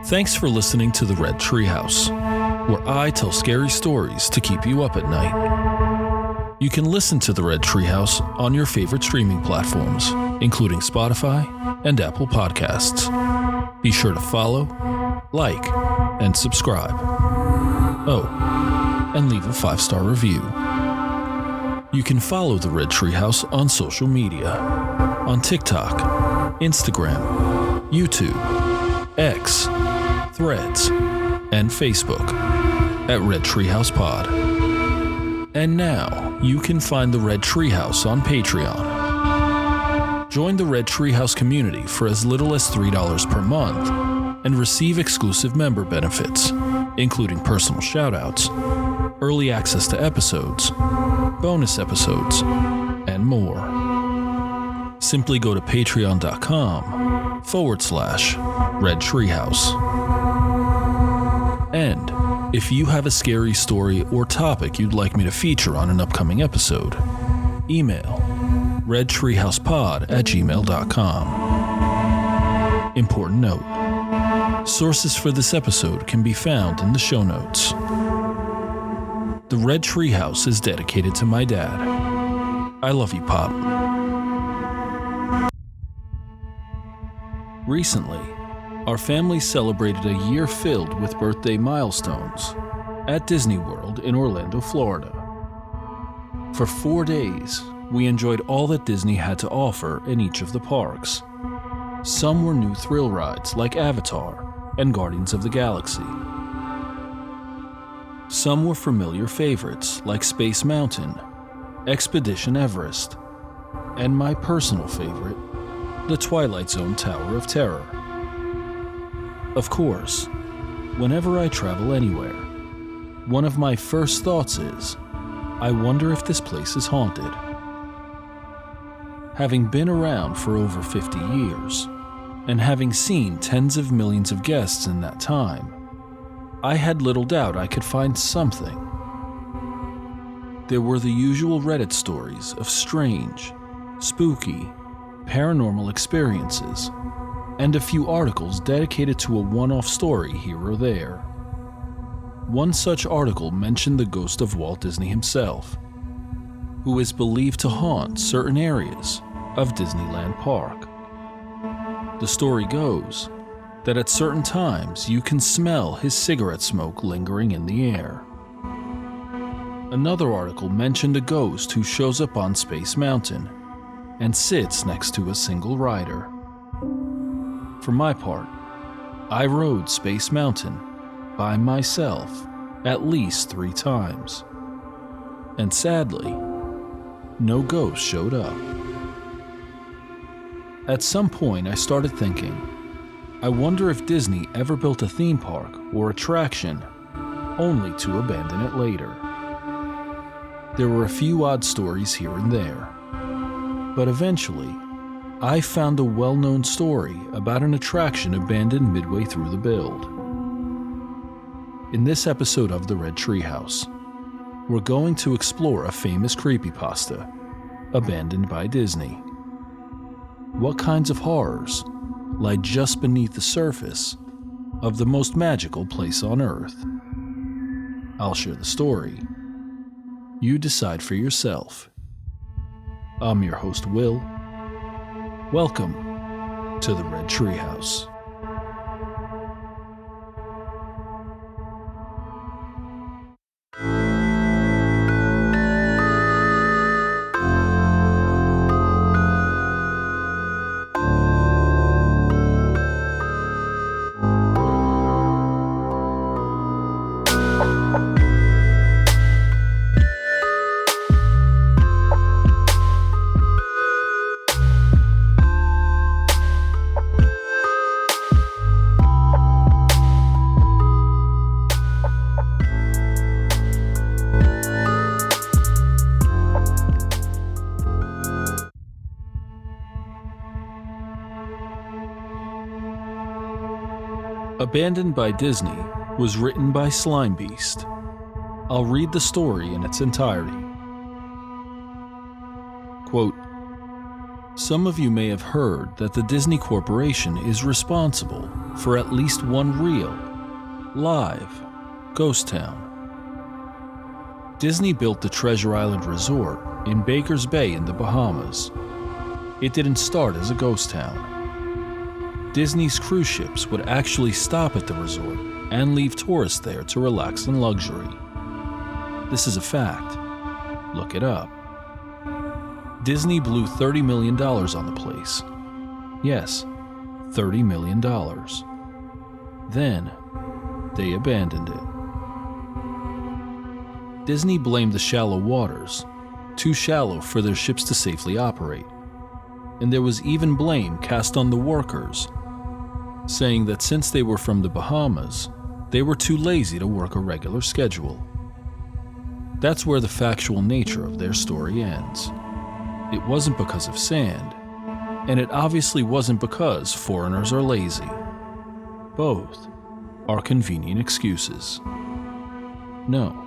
Thanks for listening to the Red Treehouse, where I tell scary stories to keep you up at night. You can listen to the Red Treehouse on your favorite streaming platforms, including Spotify and Apple Podcasts. Be sure to follow, like, and subscribe. Oh, and leave a 5-star review. You can follow the Red Treehouse on social media, on TikTok, Instagram, YouTube, X, Threads, and Facebook at Red Treehouse Pod. And now you can find the Red Treehouse on Patreon. Join the Red Treehouse community for as little as $3 per month and receive exclusive member benefits, including personal shoutouts, early access to episodes, bonus episodes, and more. Simply go to patreon.com/Red Treehouse. And if you have a scary story or topic you'd like me to feature on an upcoming episode, email redtreehousepod@gmail.com. Important note: sources for this episode can be found in the show notes. The Red Treehouse is dedicated to my dad. I love you, Pop. Recently, our family celebrated a year filled with birthday milestones at Disney World in Orlando, Florida. For 4 days, we enjoyed all that Disney had to offer in each of the parks. Some were new thrill rides like Avatar and Guardians of the Galaxy. Some were familiar favorites like Space Mountain, Expedition Everest, and my personal favorite, the Twilight Zone Tower of Terror. Of course, whenever I travel anywhere, one of my first thoughts is, I wonder if this place is haunted. Having been around for over 50 years, and having seen tens of millions of guests in that time, I had little doubt I could find something. There were the usual Reddit stories of strange, spooky, paranormal experiences, and a few articles dedicated to a one-off story here or there. One such article mentioned the ghost of Walt Disney himself, who is believed to haunt certain areas of Disneyland Park. The story goes that at certain times you can smell his cigarette smoke lingering in the air. Another article mentioned a ghost who shows up on Space Mountain and sits next to a single rider. For my part, I rode Space Mountain by myself at least 3 times, and sadly, no ghost showed up. At some point, I started thinking, I wonder if Disney ever built a theme park or attraction only to abandon it later. There were a few odd stories here and there, but eventually, I found a well-known story about an attraction abandoned midway through the build. In this episode of the Red Treehouse, we're going to explore a famous creepypasta abandoned by Disney. What kinds of horrors lie just beneath the surface of the most magical place on Earth? I'll share the story. You decide for yourself. I'm your host, Will. Welcome to the Red Treehouse. Abandoned by Disney was written by Slimebeast. I'll read the story in its entirety. Quote, "Some of you may have heard that the Disney Corporation is responsible for at least one real, live ghost town. Disney built the Treasure Island Resort in Baker's Bay in the Bahamas. It didn't start as a ghost town. Disney's cruise ships would actually stop at the resort and leave tourists there to relax in luxury. This is a fact. Look it up. Disney blew $30 million on the place. Yes, $30 million. Then, they abandoned it. Disney blamed the shallow waters, too shallow for their ships to safely operate. And there was even blame cast on the workers, saying that since they were from the Bahamas, they were too lazy to work a regular schedule. That's where the factual nature of their story ends. It wasn't because of sand, and it obviously wasn't because foreigners are lazy. Both are convenient excuses. No,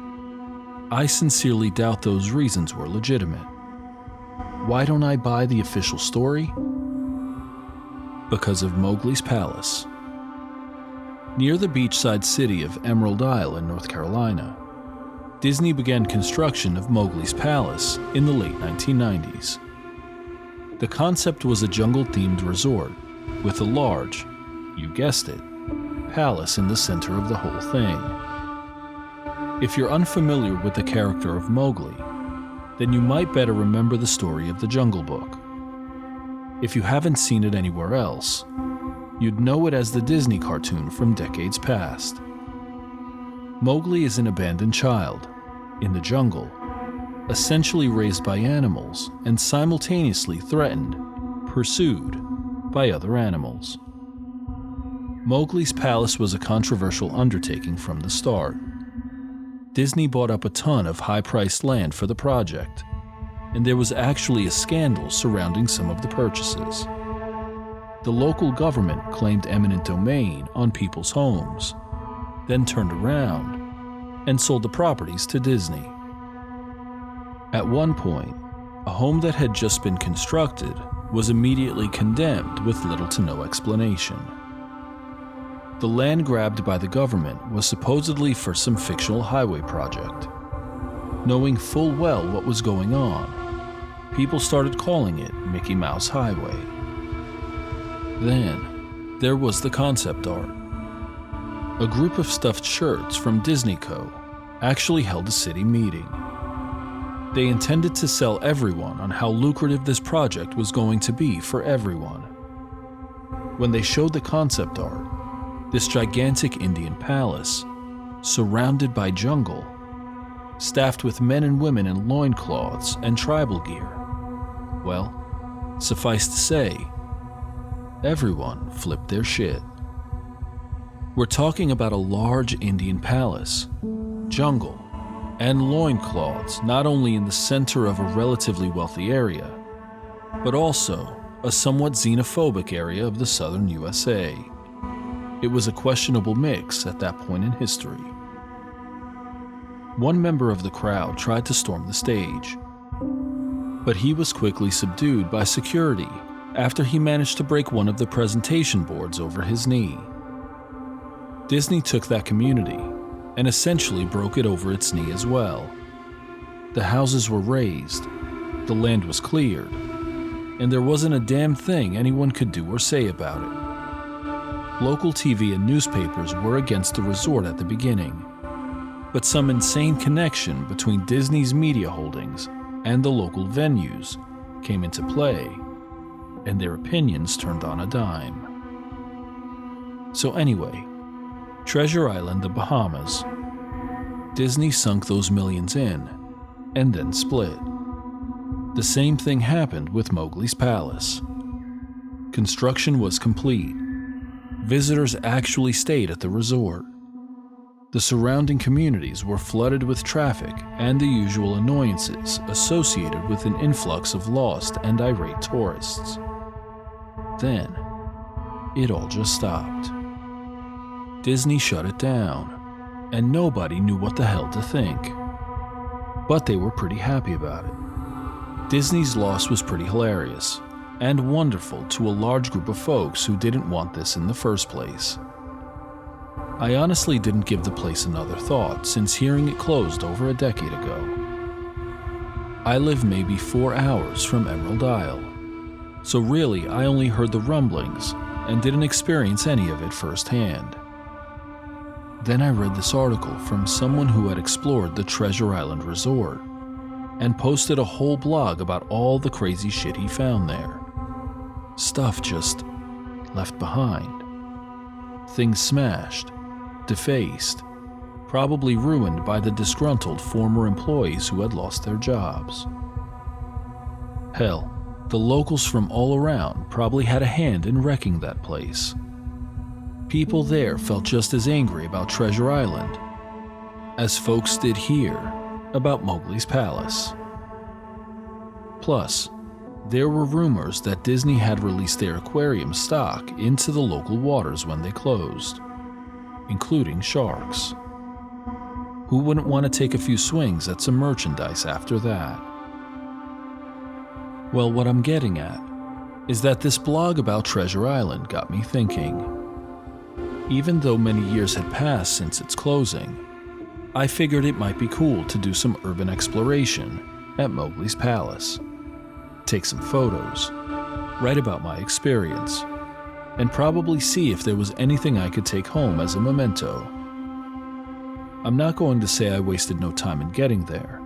I sincerely doubt those reasons were legitimate. Why don't I buy the official story? Because of Mowgli's Palace. Near the beachside city of Emerald Isle in North Carolina, Disney began construction of Mowgli's Palace in the late 1990s. The concept was a jungle-themed resort with a large, you guessed it, palace in the center of the whole thing. If you're unfamiliar with the character of Mowgli, then you might better remember the story of the Jungle Book. If you haven't seen it anywhere else, you'd know it as the Disney cartoon from decades past. Mowgli is an abandoned child, in the jungle, essentially raised by animals and simultaneously threatened, pursued by other animals. Mowgli's Palace was a controversial undertaking from the start. Disney bought up a ton of high-priced land for the project, and there was actually a scandal surrounding some of the purchases. The local government claimed eminent domain on people's homes, then turned around and sold the properties to Disney. At one point, a home that had just been constructed was immediately condemned with little to no explanation. The land grabbed by the government was supposedly for some fictional highway project. Knowing full well what was going on, people started calling it Mickey Mouse Highway. Then, there was the concept art. A group of stuffed shirts from Disney Co. actually held a city meeting. They intended to sell everyone on how lucrative this project was going to be for everyone. When they showed the concept art, this gigantic Indian palace, surrounded by jungle, staffed with men and women in loincloths and tribal gear, well, suffice to say, everyone flipped their shit. We're talking about a large Indian palace, jungle, and loincloths not only in the center of a relatively wealthy area, but also a somewhat xenophobic area of the southern USA. It was a questionable mix at that point in history. One member of the crowd tried to storm the stage, but he was quickly subdued by security after he managed to break one of the presentation boards over his knee. Disney took that community and essentially broke it over its knee as well. The houses were razed, the land was cleared, and there wasn't a damn thing anyone could do or say about it. Local TV and newspapers were against the resort at the beginning, but some insane connection between Disney's media holdings and the local venues came into play, and their opinions turned on a dime. So anyway, Treasure Island, the Bahamas. Disney sunk those millions in, and then split. The same thing happened with Mowgli's Palace. Construction was complete. Visitors actually stayed at the resort. The surrounding communities were flooded with traffic and the usual annoyances associated with an influx of lost and irate tourists. Then, it all just stopped. Disney shut it down, and nobody knew what the hell to think. But they were pretty happy about it. Disney's loss was pretty hilarious. and wonderful to a large group of folks who didn't want this in the first place. I honestly didn't give the place another thought since hearing it closed over a decade ago. I live maybe 4 hours from Emerald Isle, so really I only heard the rumblings and didn't experience any of it firsthand. Then I read this article from someone who had explored the Treasure Island Resort and posted a whole blog about all the crazy shit he found there. Stuff just left behind. Things smashed, defaced, probably ruined by the disgruntled former employees who had lost their jobs. Hell, the locals from all around probably had a hand in wrecking that place. People there felt just as angry about Treasure Island as folks did here about Mowgli's Palace. Plus, there were rumors that Disney had released their aquarium stock into the local waters when they closed, including sharks. Who wouldn't want to take a few swings at some merchandise after that? Well, what I'm getting at is that this blog about Treasure Island got me thinking. Even though many years had passed since its closing, I figured it might be cool to do some urban exploration at Mowgli's Palace, take some photos, write about my experience, and probably see if there was anything I could take home as a memento. I'm not going to say I wasted no time in getting there,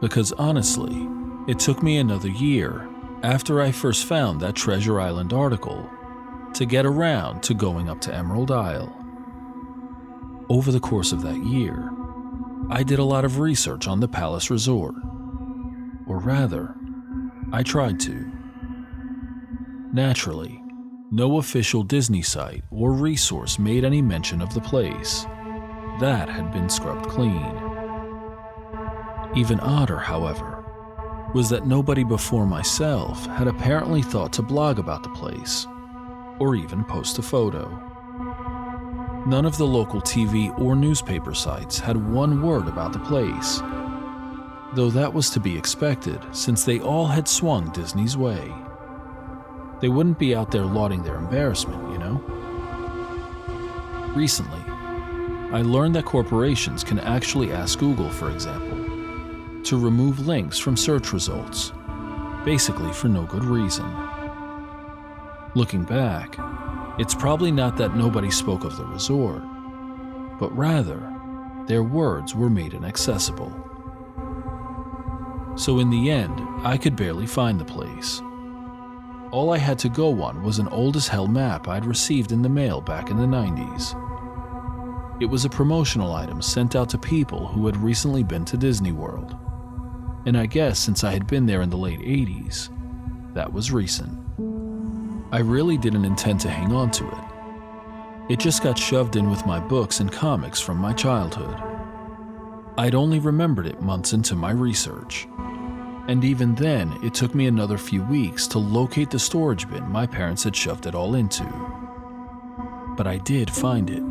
because honestly, it took me another year after I first found that Treasure Island article to get around to going up to Emerald Isle. Over the course of that year, I did a lot of research on the Palace Resort. Or rather, I tried to. Naturally, no official Disney site or resource made any mention of the place. That had been scrubbed clean. Even odder, however, was that nobody before myself had apparently thought to blog about the place, or even post a photo. None of the local TV or newspaper sites had one word about the place, though that was to be expected since they all had swung Disney's way. They wouldn't be out there lauding their embarrassment, you know? Recently, I learned that corporations can actually ask Google, for example, to remove links from search results, basically for no good reason. Looking back, it's probably not that nobody spoke of the resort, but rather, their words were made inaccessible. So in the end, I could barely find the place. All I had to go on was an old-as-hell map I'd received in the mail back in the 90s. It was a promotional item sent out to people who had recently been to Disney World. And I guess since I had been there in the late 80s, that was recent. I really didn't intend to hang on to it. It just got shoved in with my books and comics from my childhood. I'd only remembered it months into my research. And even then, it took me another few weeks to locate the storage bin my parents had shoved it all into. But I did find it.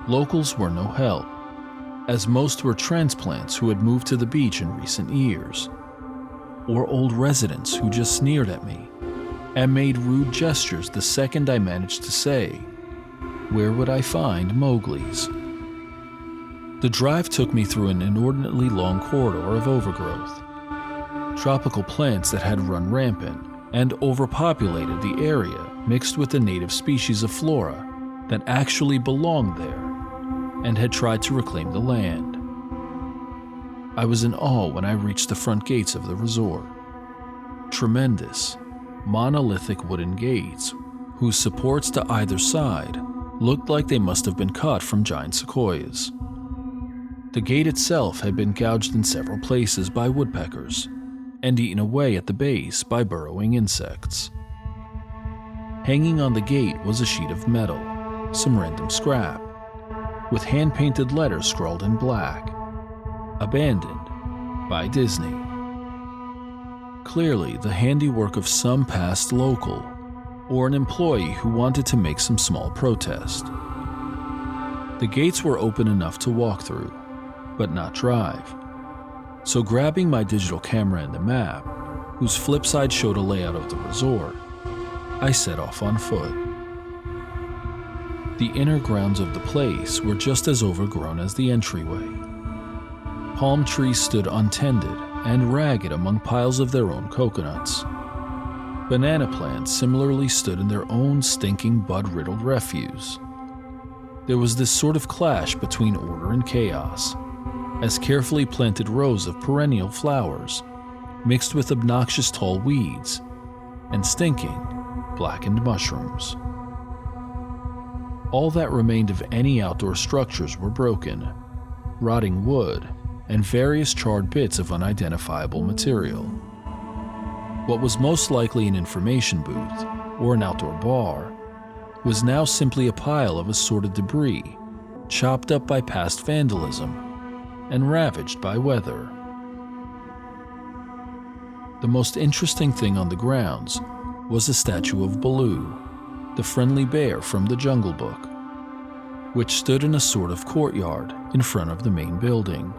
Locals were no help, as most were transplants who had moved to the beach in recent years, or old residents who just sneered at me and made rude gestures the second I managed to say, "Where would I find Mowgli's?" The drive took me through an inordinately long corridor of overgrowth, tropical plants that had run rampant and overpopulated the area mixed with the native species of flora that actually belonged there and had tried to reclaim the land. I was in awe when I reached the front gates of the resort. Tremendous, monolithic wooden gates whose supports to either side looked like they must have been cut from giant sequoias. The gate itself had been gouged in several places by woodpeckers and eaten away at the base by burrowing insects. Hanging on the gate was a sheet of metal, some random scrap, with hand-painted letters scrawled in black, "Abandoned by Disney." Clearly the handiwork of some past local, or an employee who wanted to make some small protest. The gates were open enough to walk through, but not drive. So grabbing my digital camera and the map, whose flip side showed a layout of the resort, I set off on foot. The inner grounds of the place were just as overgrown as the entryway. Palm trees stood untended and ragged among piles of their own coconuts. Banana plants similarly stood in their own stinking bud-riddled refuse. There was this sort of clash between order and chaos, as carefully planted rows of perennial flowers mixed with obnoxious tall weeds and stinking, blackened mushrooms. All that remained of any outdoor structures were broken, rotting wood, and various charred bits of unidentifiable material. What was most likely an information booth or an outdoor bar was now simply a pile of assorted debris, chopped up by past vandalism and ravaged by weather. The most interesting thing on the grounds was a statue of Baloo, the friendly bear from the Jungle Book, which stood in a sort of courtyard in front of the main building.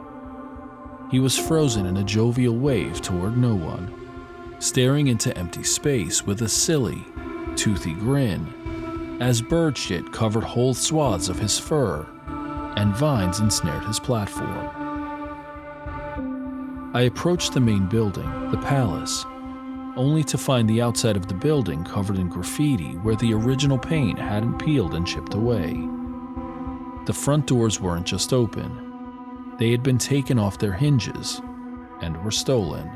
He was frozen in a jovial wave toward no one, staring into empty space with a silly, toothy grin, as bird shit covered whole swaths of his fur and vines ensnared his platform. I approached the main building, the palace, only to find the outside of the building covered in graffiti where the original paint hadn't peeled and chipped away. The front doors weren't just open. They had been taken off their hinges and were stolen.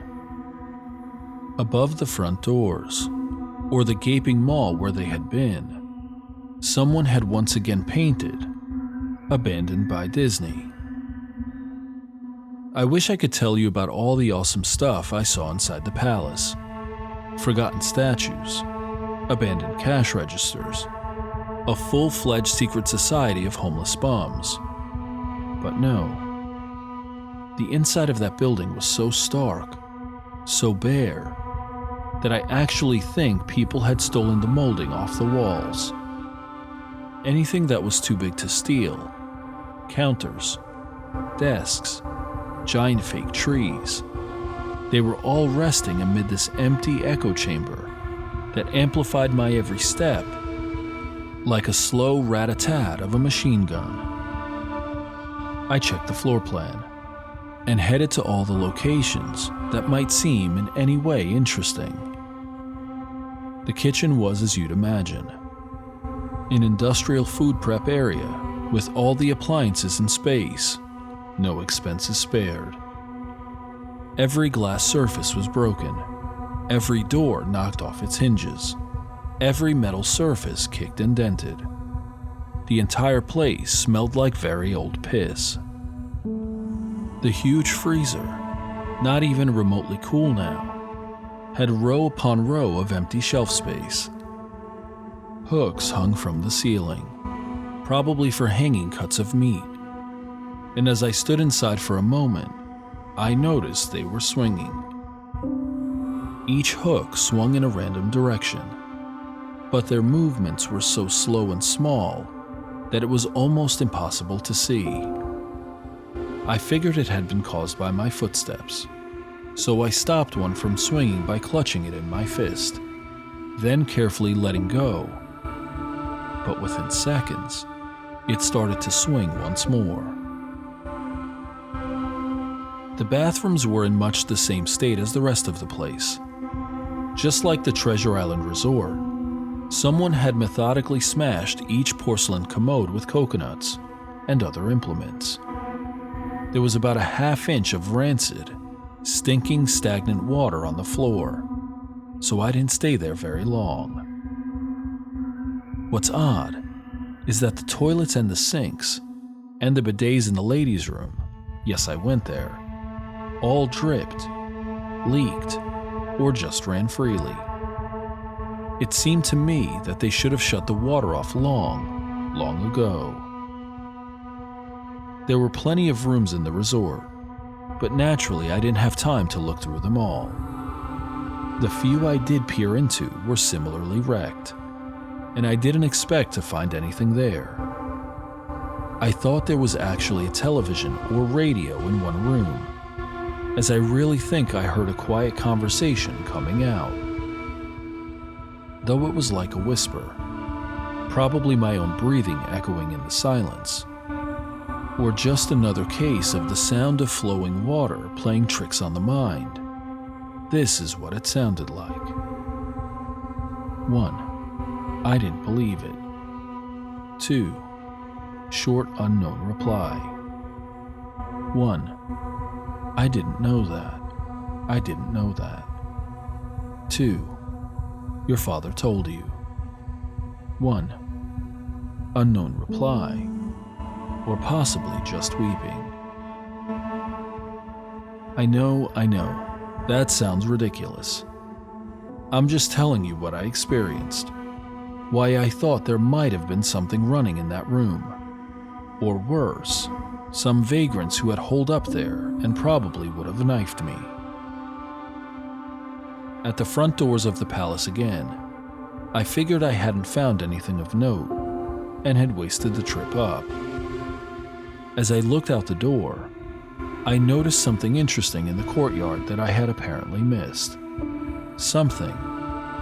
Above the front doors, or the gaping maw where they had been, someone had once again painted, "Abandoned by Disney." I wish I could tell you about all the awesome stuff I saw inside the palace. Forgotten statues, abandoned cash registers, a full-fledged secret society of homeless bums. But no. The inside of that building was so stark, so bare, that I actually think people had stolen the molding off the walls. Anything that was too big to steal, counters, desks, giant fake trees, they were all resting amid this empty echo chamber that amplified my every step like a slow rat-a-tat of a machine gun. I checked the floor plan and headed to all the locations that might seem in any way interesting. The kitchen was as you'd imagine, an industrial food prep area with all the appliances in space, no expenses spared. Every glass surface was broken, every door knocked off its hinges, every metal surface kicked and dented. The entire place smelled like very old piss. The huge freezer, not even remotely cool now, had row upon row of empty shelf space. Hooks hung from the ceiling, probably for hanging cuts of meat, and as I stood inside for a moment, I noticed they were swinging. Each hook swung in a random direction, but their movements were so slow and small that it was almost impossible to see. I figured it had been caused by my footsteps, so I stopped one from swinging by clutching it in my fist, then carefully letting go. But within seconds, it started to swing once more. The bathrooms were in much the same state as the rest of the place. Just like the Treasure Island Resort, someone had methodically smashed each porcelain commode with coconuts and other implements. There was about a half-inch of rancid, stinking, stagnant water on the floor, so I didn't stay there very long. What's odd is that the toilets and the sinks, and the bidets in the ladies' room, yes, I went there, all dripped, leaked, or just ran freely. It seemed to me that they should have shut the water off long ago. There were plenty of rooms in the resort, but naturally I didn't have time to look through them all. The few I did peer into were similarly wrecked, and I didn't expect to find anything there. I thought there was actually a television or radio in one room, as I really think I heard a quiet conversation coming out. Though it was like a whisper, probably my own breathing echoing in the silence, or just another case of the sound of flowing water playing tricks on the mind. This is what it sounded like. 1. I didn't believe it. 2. Short unknown reply. 1. I didn't know that. I didn't know that. 2. Your father told you. 1. Unknown reply. Or possibly just weeping. I know. That sounds ridiculous. I'm just telling you what I experienced. Why I thought there might have been something running in that room. Or worse, some vagrants who had holed up there and probably would have knifed me. At the front doors of the palace again, I figured I hadn't found anything of note and had wasted the trip up. As I looked out the door, I noticed something interesting in the courtyard that I had apparently missed. Something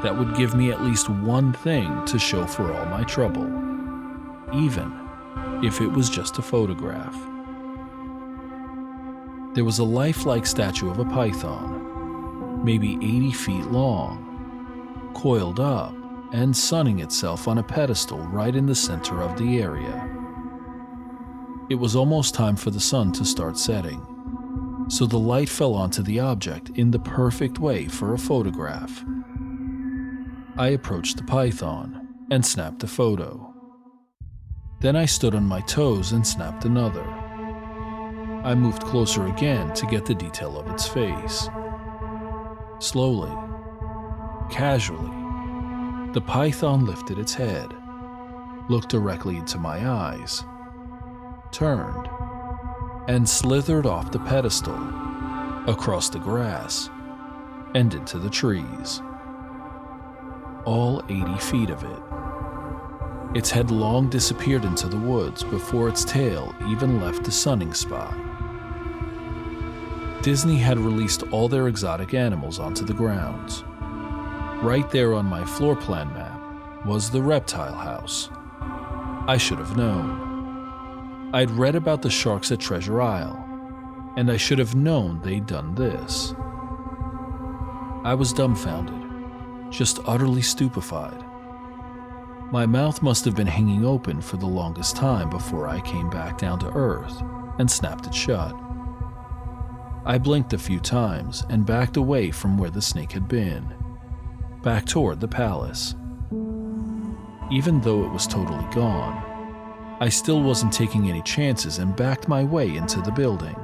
that would give me at least one thing to show for all my trouble, even if it was just a photograph. There was a lifelike statue of a python, maybe 80 feet long, coiled up and sunning itself on a pedestal right in the center of the area. It was almost time for the sun to start setting, so the light fell onto the object in the perfect way for a photograph. I approached the python and snapped a photo. Then I stood on my toes and snapped another. I moved closer again to get the detail of its face. Slowly, casually, the python lifted its head, looked directly into my eyes, turned, and slithered off the pedestal, across the grass, and into the trees. All 80 feet of it. Its head long disappeared into the woods before its tail even left the sunning spot. Disney had released all their exotic animals onto the grounds. Right there on my floor plan map was the reptile house. I should have known. I'd read about the sharks at Treasure Isle, and I should have known they'd done this. I was dumbfounded, just utterly stupefied. My mouth must have been hanging open for the longest time before I came back down to earth and snapped it shut. I blinked a few times and backed away from where the snake had been, back toward the palace. Even though it was totally gone, I still wasn't taking any chances and backed my way into the building.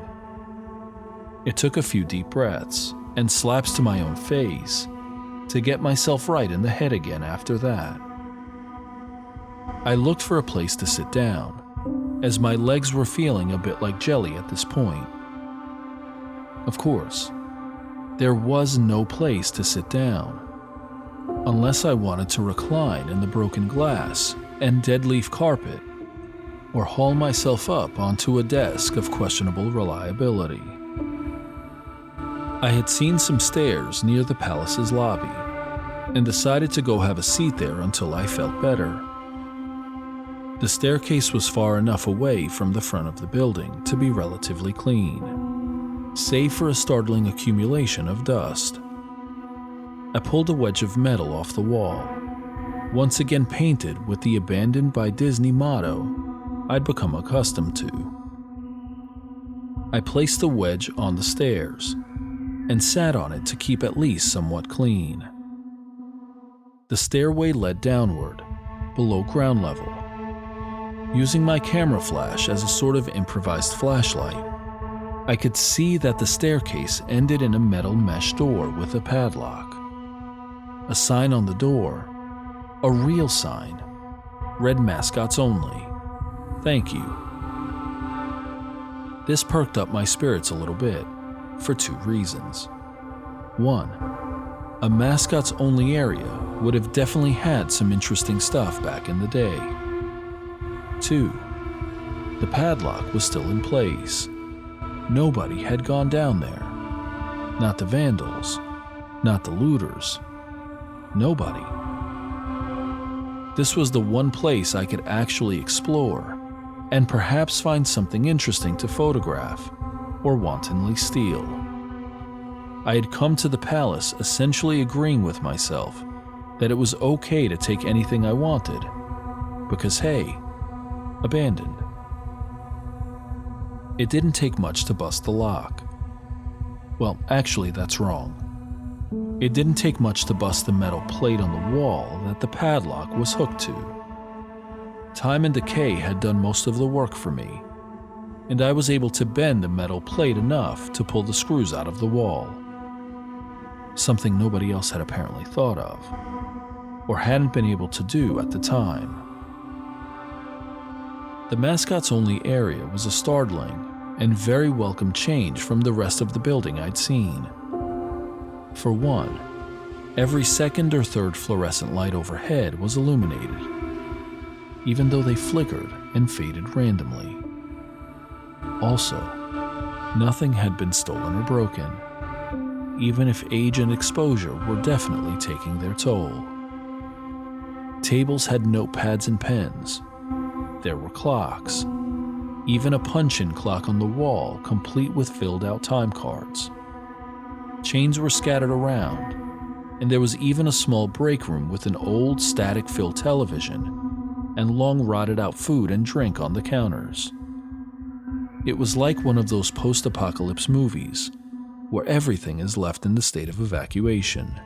It took a few deep breaths and slaps to my own face to get myself right in the head again after that. I looked for a place to sit down, as my legs were feeling a bit like jelly at this point. Of course, there was no place to sit down, unless I wanted to recline in the broken glass and dead leaf carpet, or haul myself up onto a desk of questionable reliability. I had seen some stairs near the palace's lobby, and decided to go have a seat there until I felt better. The staircase was far enough away from the front of the building to be relatively clean, save for a startling accumulation of dust. I pulled a wedge of metal off the wall, once again painted with the abandoned by Disney motto I'd become accustomed to. I placed the wedge on the stairs and sat on it to keep at least somewhat clean. The stairway led downward, below ground level. Using my camera flash as a sort of improvised flashlight, I could see that the staircase ended in a metal mesh door with a padlock. A sign on the door, a real sign, read mascots only, thank you. This perked up my spirits a little bit, for two reasons. One, a mascots only area would have definitely had some interesting stuff back in the day. 2. The padlock was still in place. Nobody had gone down there. not the vandals, not the looters, nobody. This was the one place I could actually explore and perhaps find something interesting to photograph or wantonly steal. I had come to the palace essentially agreeing with myself that it was okay to take anything I wanted, because hey, abandoned. It didn't take much to bust the lock. Well, actually, that's wrong. It didn't take much to bust the metal plate on the wall that the padlock was hooked to. Time and decay had done most of the work for me, and I was able to bend the metal plate enough to pull the screws out of the wall. Something nobody else had apparently thought of, or hadn't been able to do at the time. The mascot's only area was a startling and very welcome change from the rest of the building I'd seen. For one, every second or third fluorescent light overhead was illuminated, even though they flickered and faded randomly. Also, nothing had been stolen or broken, even if age and exposure were definitely taking their toll. Tables had notepads and pens. There were clocks, even a punch-in clock on the wall complete with filled-out time cards. Chains were scattered around, and there was even a small break room with an old static-filled television and long rotted-out food and drink on the counters. It was like one of those post-apocalypse movies, where everything is left in the state of evacuation.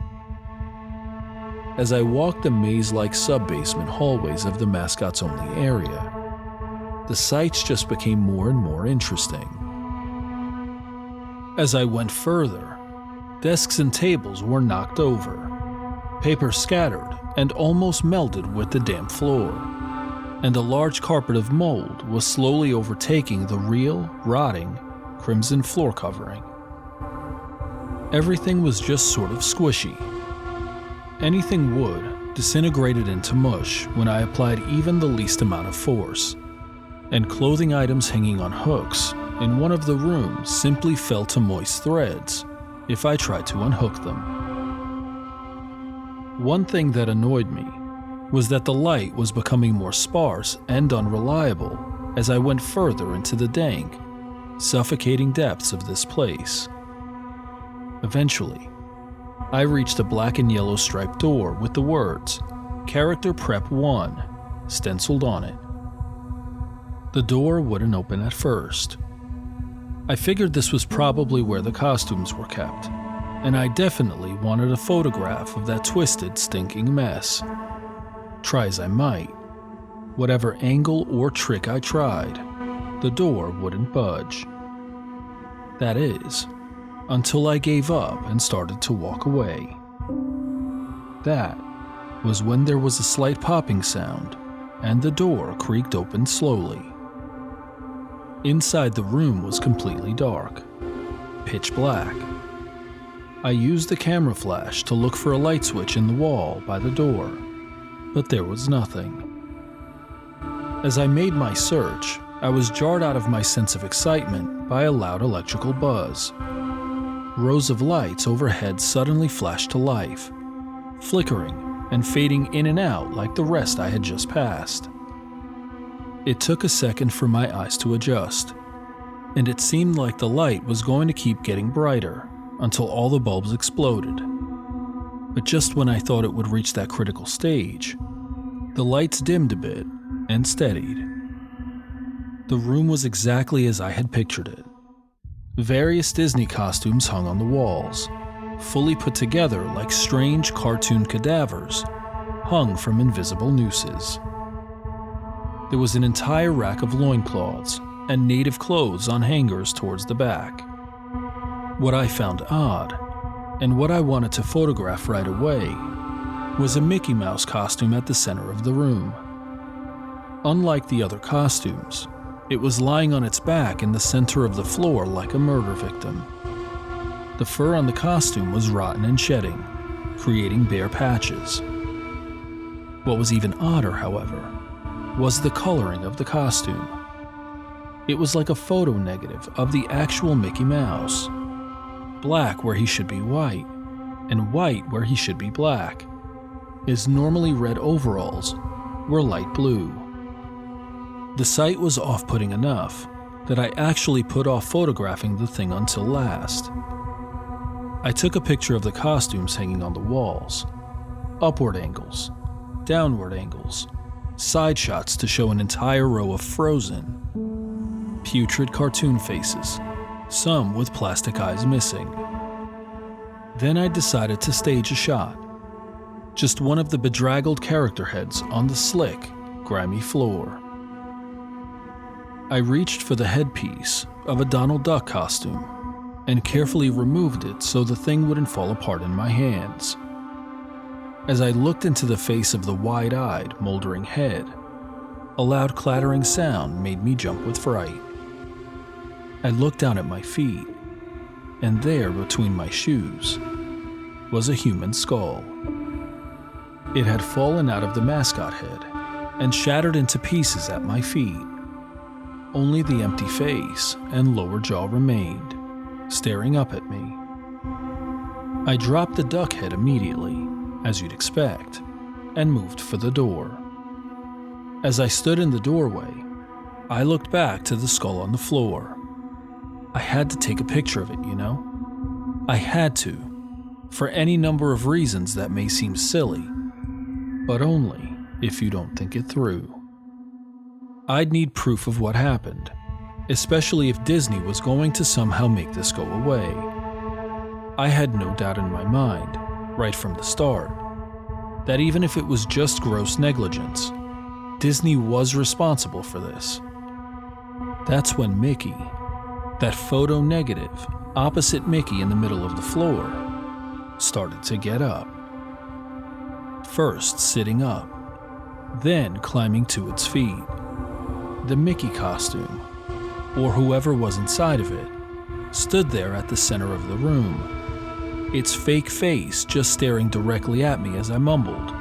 As I walked the maze-like sub-basement hallways of the mascot's only area, the sights just became more and more interesting. As I went further, desks and tables were knocked over, paper scattered and almost melded with the damp floor, and a large carpet of mold was slowly overtaking the real, rotting, crimson floor covering. Everything was just sort of squishy. Anything wood disintegrated into mush when I applied even the least amount of force, and clothing items hanging on hooks in one of the rooms simply fell to moist threads if I tried to unhook them. One thing that annoyed me was that the light was becoming more sparse and unreliable as I went further into the dank, suffocating depths of this place. Eventually, I reached a black and yellow striped door with the words, "Character Prep 1," stenciled on it. The door wouldn't open at first. I figured this was probably where the costumes were kept, and I definitely wanted a photograph of that twisted, stinking mess. Try as I might, whatever angle or trick I tried, the door wouldn't budge. That is, until I gave up and started to walk away. That was when there was a slight popping sound, and the door creaked open slowly. Inside the room was completely dark, pitch black. I used the camera flash to look for a light switch in the wall by the door, but there was nothing. As I made my search, I was jarred out of my sense of excitement by a loud electrical buzz. Rows of lights overhead suddenly flashed to life, flickering and fading in and out like the rest I had just passed. It took a second for my eyes to adjust, and it seemed like the light was going to keep getting brighter until all the bulbs exploded. But just when I thought it would reach that critical stage, the lights dimmed a bit and steadied. The room was exactly as I had pictured it. Various Disney costumes hung on the walls, fully put together like strange cartoon cadavers hung from invisible nooses. There was an entire rack of loincloths and native clothes on hangers towards the back. What I found odd, and what I wanted to photograph right away, was a Mickey Mouse costume at the center of the room. Unlike the other costumes, it was lying on its back in the center of the floor like a murder victim. The fur on the costume was rotten and shedding, creating bare patches. What was even odder, however, was the coloring of the costume. It was like a photo negative of the actual Mickey Mouse. black where he should be white, and white where he should be black. His normally red overalls were light blue. The sight was off-putting enough that I actually put off photographing the thing until last. I took a picture of the costumes hanging on the walls, upward angles, downward angles, side shots to show an entire row of frozen, putrid cartoon faces, some with plastic eyes missing. Then I decided to stage a shot, just one of the bedraggled character heads on the slick, grimy floor. I reached for the headpiece of a Donald Duck costume and carefully removed it so the thing wouldn't fall apart in my hands. As I looked into the face of the wide-eyed, moldering head, a loud clattering sound made me jump with fright. I looked down at my feet, and there between my shoes was a human skull. It had fallen out of the mascot head and shattered into pieces at my feet. Only the empty face and lower jaw remained, staring up at me. I dropped the duck head immediately, as you'd expect, and moved for the door. As I stood in the doorway, I looked back to the skull on the floor. I had to take a picture of it, you know? I had to, for any number of reasons that may seem silly, but only if you don't think it through. I'd need proof of what happened, especially if Disney was going to somehow make this go away. I had no doubt in my mind, right from the start, that even if it was just gross negligence, Disney was responsible for this. That's when Mickey, that photo negative opposite Mickey in the middle of the floor, started to get up. First sitting up, then climbing to its feet. The Mickey costume, or whoever was inside of it, stood there at the center of the room, its fake face just staring directly at me as I mumbled,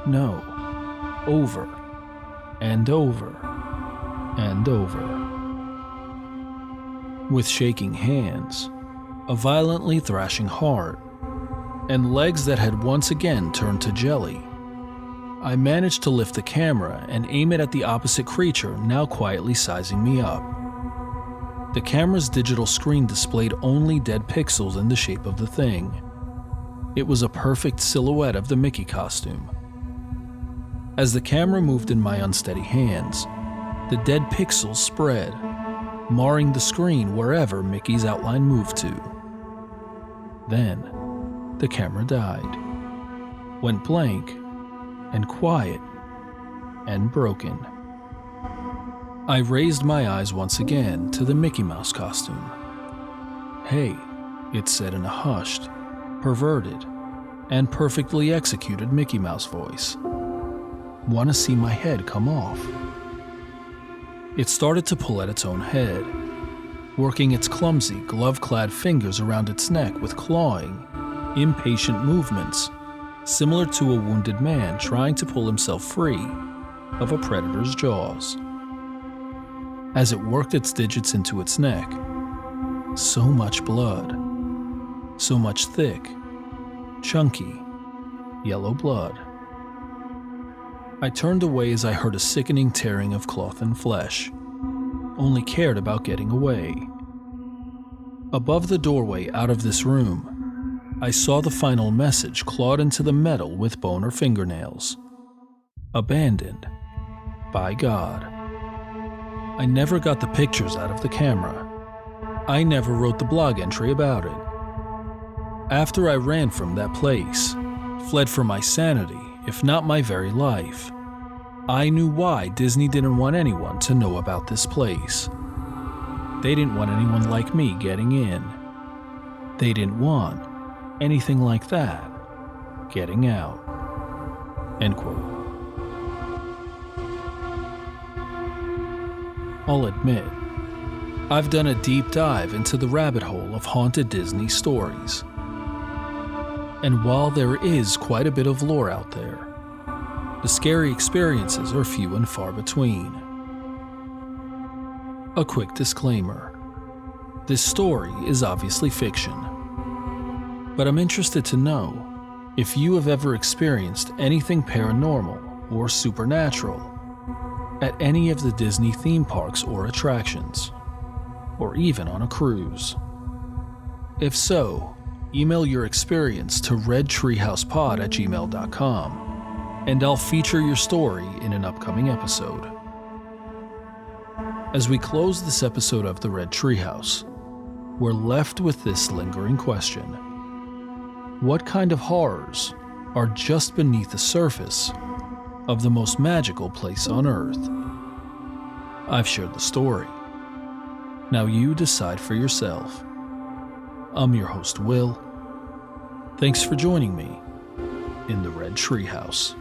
"No," over and over and over. With shaking hands, a violently thrashing heart, and legs that had once again turned to jelly, I managed to lift the camera and aim it at the opposite creature now quietly sizing me up. The camera's digital screen displayed only dead pixels in the shape of the thing. It was a perfect silhouette of the Mickey costume. As the camera moved in my unsteady hands, the dead pixels spread, marring the screen wherever Mickey's outline moved to. Then, the camera died, went blank, and quiet, and broken. I raised my eyes once again to the Mickey Mouse costume. "Hey," it said in a hushed, perverted, and perfectly executed Mickey Mouse voice. "Want to see my head come off?" It started to pull at its own head, working its clumsy, glove-clad fingers around its neck with clawing, impatient movements, similar to a wounded man trying to pull himself free of a predator's jaws. As it worked its digits into its neck, so much blood, so much thick, chunky, yellow blood. I turned away as I heard a sickening tearing of cloth and flesh, only cared about getting away. Above the doorway out of this room, I saw the final message clawed into the metal with bone or fingernails. Abandoned by God. I never got the pictures out of the camera. I never wrote the blog entry about it. After I ran from that place, fled for my sanity, if not my very life, I knew why Disney didn't want anyone to know about this place. They didn't want anyone like me getting in. They didn't want anything like that getting out. End quote. I'll admit, I've done a deep dive into the rabbit hole of haunted Disney stories. And while there is quite a bit of lore out there, the scary experiences are few and far between. A quick disclaimer. This story is obviously fiction, But I'm interested to know if you have ever experienced anything paranormal or supernatural at any of the Disney theme parks or attractions, or even on a cruise. If so, email your experience to redtreehousepod@gmail.com, and I'll feature your story in an upcoming episode. As we close this episode of the Red Treehouse, we're left with this lingering question. What kind of horrors are just beneath the surface of the most magical place on Earth? I've shared the story. Now you decide for yourself. I'm your host, Will. Thanks for joining me in the Red Treehouse.